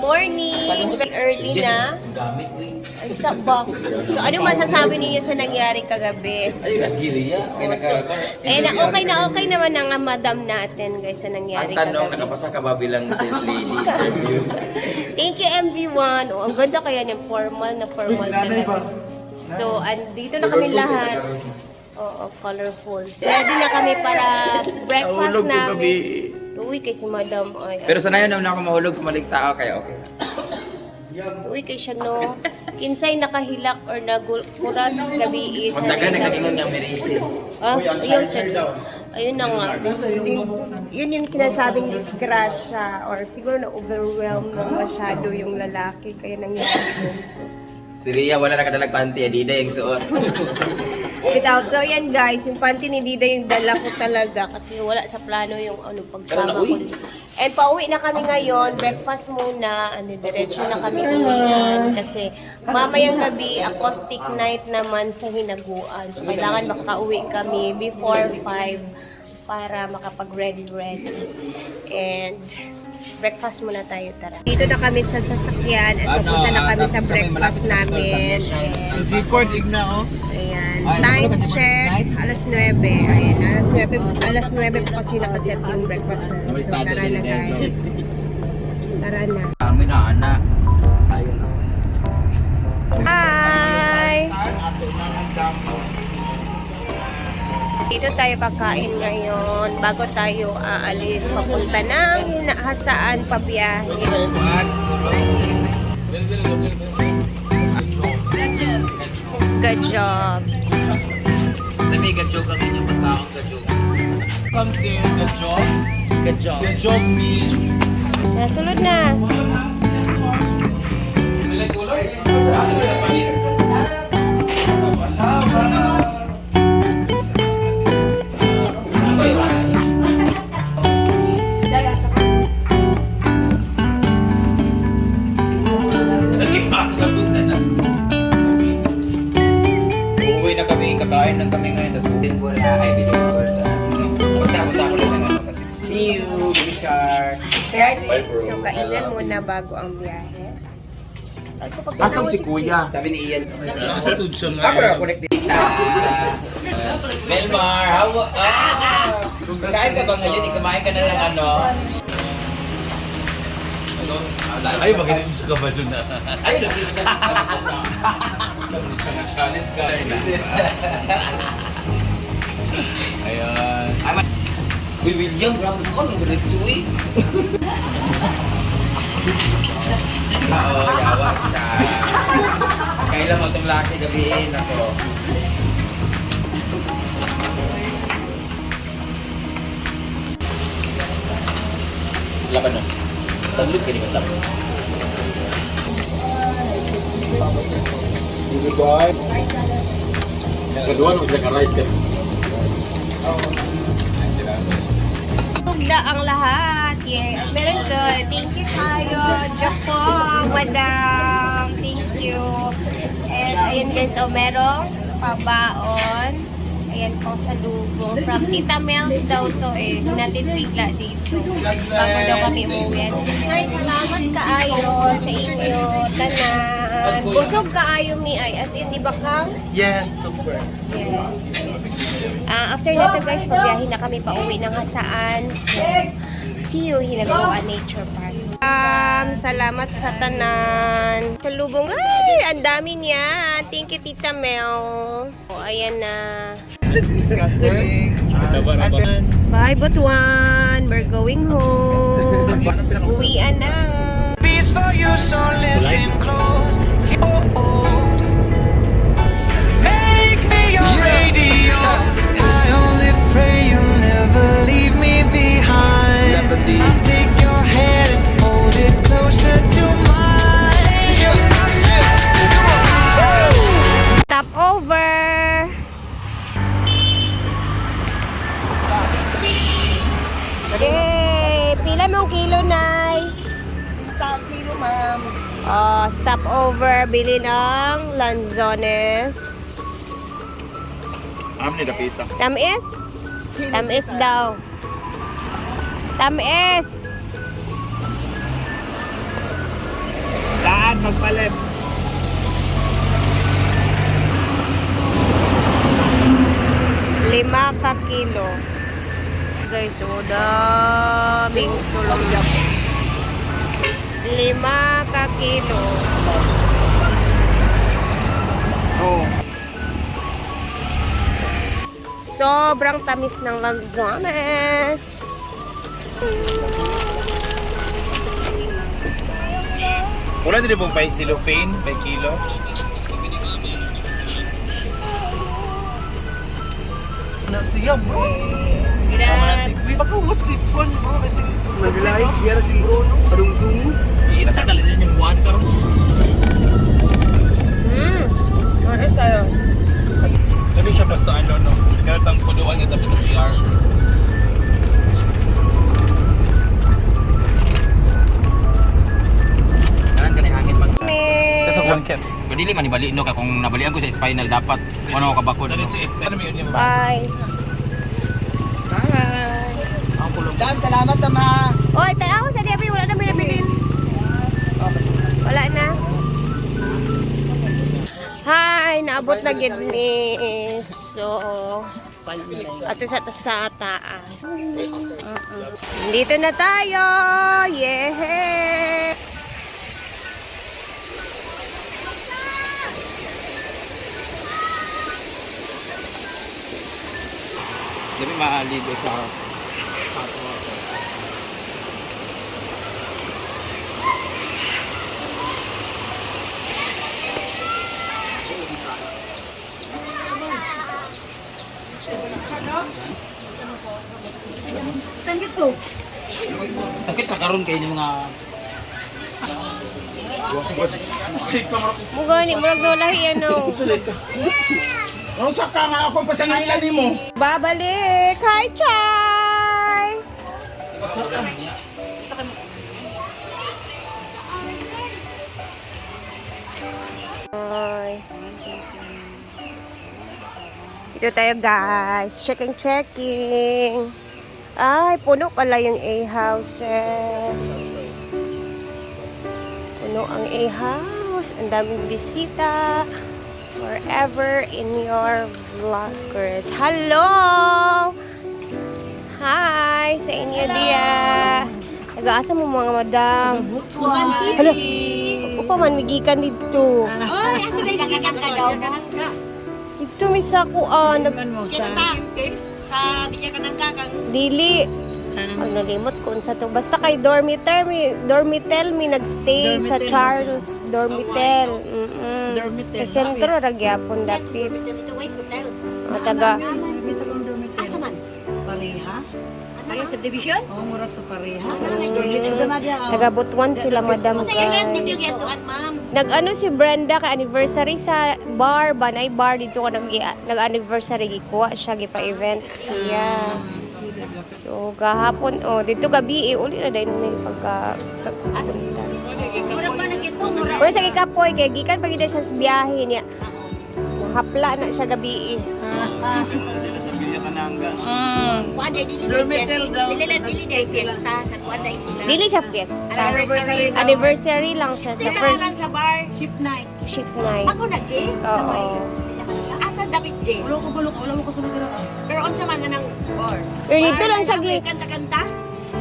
morning! Very early na. Gamit mo yun. Ay, sabak. So, ano masasabi ninyo sa nangyari kagabi? Ay, nagiliya. Okay naman ang madam natin, guys, sa nangyari Ang tanong, kagabi. nakapasa ka ba bilang sales lady? Thank you, MV1. Oh, ang ganda kaya niya. Formal na formal talaga. So, andito na kami lahat. Oo, colorful. So, ready na kami para breakfast namin. Uy, kay si madam. Ay, Pero sanayan naman ako mahulog sa maling tao, kaya okay. uy, kay siya no. Kinsay nakahilak or nagurat gabi is. Kung taga nakaingon nga merisin. Ah, ayun siya no. Ayun na nga. Yun yung sinasabing disgrasya or siguro na-overwhelm na masyado yung lalaki. Kaya nangyari yun. So, Si Ria, wala nakadalag panty, Dida yung suot. without so yan guys, yung panty ni Dida yung dala ko talaga kasi wala sa plano yung pagsama ko. And pauwi na kami ngayon, breakfast muna, diretso na kami uwian kasi mamayang gabi, acoustic night naman sa Hinaguan. So kailangan makauwi kami before 5 para makapag-ready. And breakfast muna tayo, tara. Dito na kami sa sasakyan at papunta na kami sa breakfast namin. Seaport, igna, oh. Ayan. Time check, alas 9. Ayan, alas 9 po kasi nakaset yung breakfast namin. So, tara na guys. Tara na. Kami na, anak. Hi! Dito tayo kakain ngayon bago tayo aalis papunta ng Hasaan pabiyahe. Good job. Dami, gajog ang inyong pagkaong gajog. Comes in the job. The job means... Nasunod na. Uuwi na kami, kakain lang kami ngayon, tapos uwi po na kay Bisay Conversa. Basta punta ko lang ng kasi. See you, Baby Shark. Say hi, So, kainan muna bago ang biyahe. Asan si Kuya? Sabi ni Ian. Sa tudso nga. Ako na connect dito. Melmar, how... Kain ka ba ngayon? Ikamain ka na lang ano? Ay, magaling sa kabalo na. Ay, lagi mo siya. Sa challenge ka. Ayan. Uy, William, grabe ko. Anong grade Oo, yawa siya. Kailan mo itong laki gabihin ako. Labanos. Taglit ka ni ko tapos. Kedua mo sa ka-rice ka. Tugda ang lahat. Yeah, at meron ko. Thank you tayo. Joko, madam. Thank you. And ayun guys, merong pabaon. Ayan po sa lugo. From Tita Mel's daw to Hinatid bigla dito. Bago daw kami umuwi. Sir, salamat kaayo sa inyo. Tanan. Busog kaayo mi ay. As in, di ba kang? Yes, super. Yes. After natin guys, pagbiyahin na kami pauwi ng Hasaan. So, see you Hinaguan Nature Park. Salamat sa tanan. Talubong, ay, ang dami niya. Thank you, Tita Mel. O, ayan na. Bye, Butuan. We're going home. Uwian na. Peace for you, so listen close. Make me your radio. I only pray you'll never leave me behind. I'll take your hand and hold it closer to mine. Stop over. Okay, pila mong kilo, Nay? Stop kilo, ma'am. Stop over, bili ng lanzones. Amin ni Dapita. Tamis? Tamis daw. Tamis. magpalep. Lima ka kilo. Guys, so daming sulong yapo. 5 ka kilo. Oo. Sobrang tamis ng lanzones. Wala din pong by cellophane, by kilo. Nasiya bro. Baka what's it fun bro? Nag-like siya si Ono. Padungdung. Nasa talaga yung one karon. Ano tayo? Labi siya basta ano no. Ganitang punuan niya tapos sa CR. Kanan ka na hangin pag... Kasi one cat. Padili man ibalik no ka kung nabalian ko sa spinal dapat ano ka bakod. Dali si ano yun yung Bye. Dan, salamat ma. Oy, tanaw sa diapi wala na may nabilin. Wala na. Hi, naabot na gid ni. So, ato sa taas. Dito na tayo. Yeah. Dami maaligo sa... Sakit pa karon kay mga... Muga ni murag no lahi ano. Ano sa ka nga ako pasangilan ni mo? Babalik. Hi, Chay. Hi. Dito tayo guys. Checking. Ay, puno pala yung A-houses. Puno ang A-house. Ang daming bisita. Forever in your vloggers. Hello! Hi! Sa inyo dia. Nag-aasa mo mga madam. Hello! Ako pa man, migikan dito. Oy, asa na nagikan ka daw mo? Dito may sakuan. Sa Binya Kanangga kang Dili. Ano limot ko sa to. Basta kay Dormitel mi nagstay sa Charles Dormitel. Sa sentro ra gyapon dapit. dito wait hotel. Taga Asa man? Pareha? Ano sa division? Oo, murag sa pareha. taga Butuan sila madam Sa yan guys. ninyo gatuan ma'am. Nag-ano si Brenda ka anniversary sa bar, Banay Bar dito ko nag-anniversary gikuha siya gipa-event siya. So gahapon dito gabi uli na dahil may pagka Murag ba nagito murag? pero siya gikapoy kay gikan pag siya sa biyahe niya. Hapla na siya gabi. Kuan dili Dormitel daw. Dili lang dili kay fiesta, kuan dai sila. Dili siya fiesta. Anniversary. Anniversary lang siya sa Sila first lang sa bar. Ship night. shift night. Ako na J. Oo. Asa David J. Ulo ko sunod na. Pero unsa man nga nang bar? Pero dito lang siya kanta-kanta.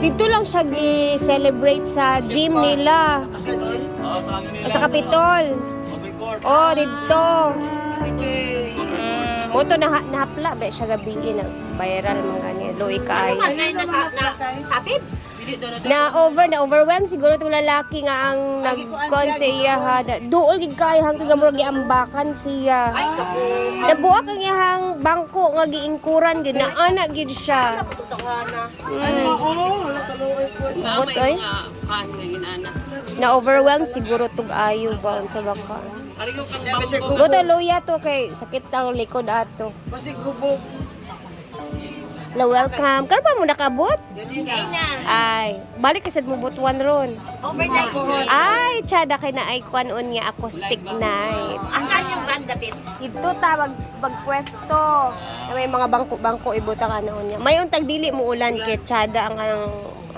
dito lang siya gi-celebrate sa gym nila. Sa Capitol. Oh, dito. Moto nahapla ba siya gabi na viral man gani loy kay. Ano man kay na sapid? Na overwhelmed siguro tong lalaki nga ang nagkon sa iya ha. Duol gid kay hangtod nga murag giambakan siya. Nabuak ang iyang bangko nga giingkuran gid na ana gid siya. Oo, wala kaluoy ko. Bot oy. Na overwhelmed siguro tug ayo ba sa baka. Buto luya to kay sakit ang likod ato. Kasi gubog. La welcome. Kano pa mo nakabot? Ay na. Ay, balik kasad mo butuan ron. Overnight. Ay, tsada kay na ay kwan on nga acoustic night. Asan yung banda pin? Ito ta magpwesto. May mga bangko ibutang ano niya. May untag dili mo ulan kay tsada ang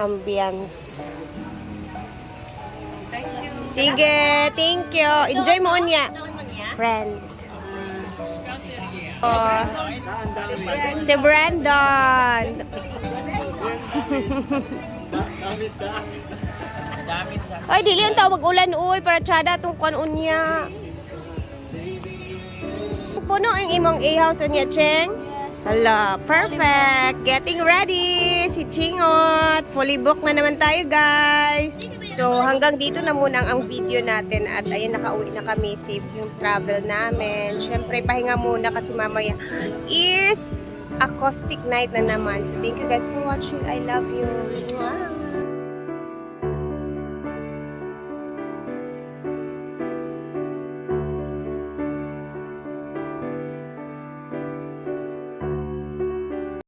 ambience. Sige, thank you. Enjoy mo unya. Saan mo niya? Friend. Oh, si Brandon. Ay, dili ang tao mag-ulan, uy, para tsada itong kuan-unya. Puno ang imong A-house unya, Cheng? Hala, perfect. Getting ready. Si Chingot. Fully booked na naman tayo, guys. So, hanggang dito na muna ang video natin. At ayun, nakauwi na kami. Safe yung travel namin. Siyempre, pahinga muna kasi mamaya is acoustic night na naman. So, thank you guys for watching. I love you. Mwah.